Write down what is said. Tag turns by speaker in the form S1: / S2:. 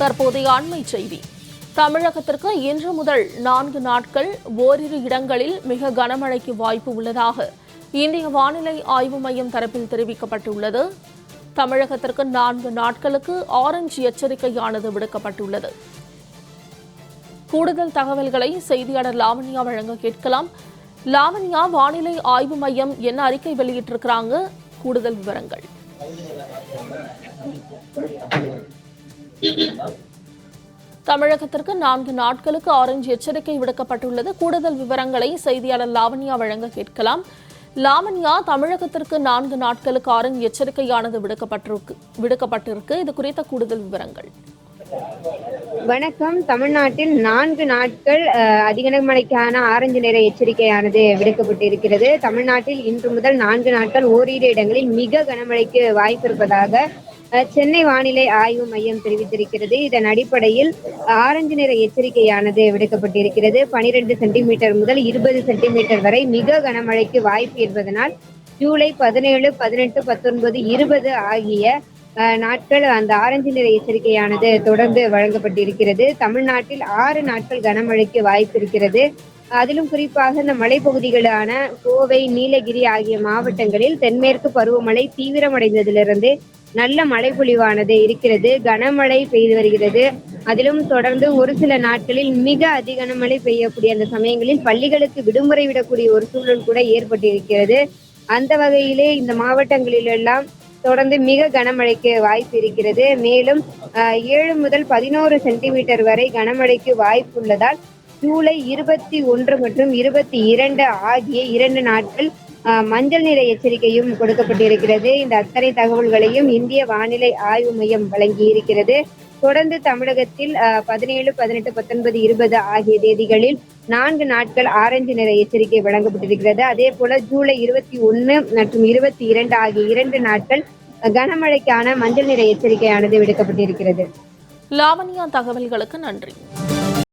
S1: தற்போதைய அண்மை செய்தி. தமிழகத்திற்கு இன்று முதல் 4 நாட்கள் ஓரிரு இடங்களில் மிக கனமழைக்கு வாய்ப்பு உள்ளதாக இந்திய வானிலை ஆய்வு மையம் தரப்பில் தெரிவிக்கப்பட்டுள்ளது. தமிழகத்திற்கு 4 நாட்களுக்கு ஆரஞ்சு எச்சரிக்கையானது விடுக்கப்பட்டுள்ளது. கூடுதல் தகவல்களை செய்தியாளர் லாவண்யா வழங்க கேட்கலாம். லாவண்யா, வானிலை ஆய்வு மையம் என்ன அறிக்கை வெளியிட்டிருக்கிறாங்க? கூடுதல் விவரங்கள். தமிழகத்திற்கு 4 நாட்களுக்கு ஆரஞ்சு எச்சரிக்கை விடுக்கப்பட்டுள்ளது. கூடுதல் விவரங்களை செய்தியாளர் லாவண்யா வழங்க கேட்கலாம். லாவண்யா, தமிழகத்திற்கு 4 நாட்களுக்கு ஆரஞ்சு எச்சரிக்கையானது விடுக்கப்பட்டிருக்கு. இது குறித்த கூடுதல் விவரங்கள்.
S2: வணக்கம். தமிழ்நாட்டில் 4 நாட்கள் அதிக மழைக்கான ஆரஞ்சு நிற எச்சரிக்கையானது விடுக்கப்பட்டிருக்கிறது. தமிழ்நாட்டில் இன்று முதல் 4 நாட்கள் ஓரிரு இடங்களில் மிக கனமழைக்கு வாய்ப்பு இருப்பதாக சென்னை வானிலை ஆய்வு மையம் தெரிவித்திருக்கிறது. இதன் அடிப்படையில் ஆரஞ்சு நிற எச்சரிக்கையானது விடுக்கப்பட்டிருக்கிறது. 12 சென்டிமீட்டர் முதல் 20 சென்டிமீட்டர் வரை மிக கனமழைக்கு வாய்ப்பு இருப்பதனால் ஜூலை 17, 18, 19, 20 ஆகிய நாட்கள் அந்த ஆரஞ்சு நிற எச்சரிக்கையானது தொடர்ந்து வழங்கப்பட்டிருக்கிறது. தமிழ்நாட்டில் 6 நாட்கள் கனமழைக்கு வாய்ப்பு இருக்கிறது. அதிலும் குறிப்பாக இந்த மலைப்பகுதிகளான கோவை, நீலகிரி ஆகிய மாவட்டங்களில் தென்மேற்கு பருவமழை தீவிரமடைந்ததிலிருந்து நல்ல மழை பொழிவானது இருக்கிறது. கனமழை பெய்து வருகிறது. அதிலும் தொடர்ந்து ஒரு சில நாட்களில் மிக அதிக கனமழை பெய்யக்கூடிய அந்த சமயங்களில் பள்ளிகளுக்கு விடுமுறை விடக்கூடிய ஒரு சூழல் கூட ஏற்பட்டிருக்கிறது. அந்த வகையிலே இந்த மாவட்டங்களிலெல்லாம் தொடர்ந்து மிக கனமழைக்கு வாய்ப்பு இருக்கிறது. மேலும் 7 முதல் 11 சென்டிமீட்டர் வரை கனமழைக்கு வாய்ப்பு உள்ளதால் ஜூலை 21 மற்றும் 22 ஆகிய 2 நாட்கள் மஞ்சள் நிற எச்சரிக்கையும் கொடுக்கப்பட்டிருக்கிறது. இந்த அத்தனை தகவல்களையும் இந்திய வானிலை ஆய்வு மையம் வழங்கி இருக்கிறது. தொடர்ந்து தமிழகத்தில் 17, 18, 19, 20 ஆகிய தேதிகளில் 4 நாட்கள் ஆரஞ்சு நிற எச்சரிக்கை வழங்கப்பட்டிருக்கிறது. அதே போல ஜூலை 21 மற்றும் 22 ஆகிய 2 நாட்கள் கனமழைக்கான மஞ்சள் நிற எச்சரிக்கையானது விடுக்கப்பட்டிருக்கிறது.
S1: லாவண்யா, தகவல்களுக்கு நன்றி.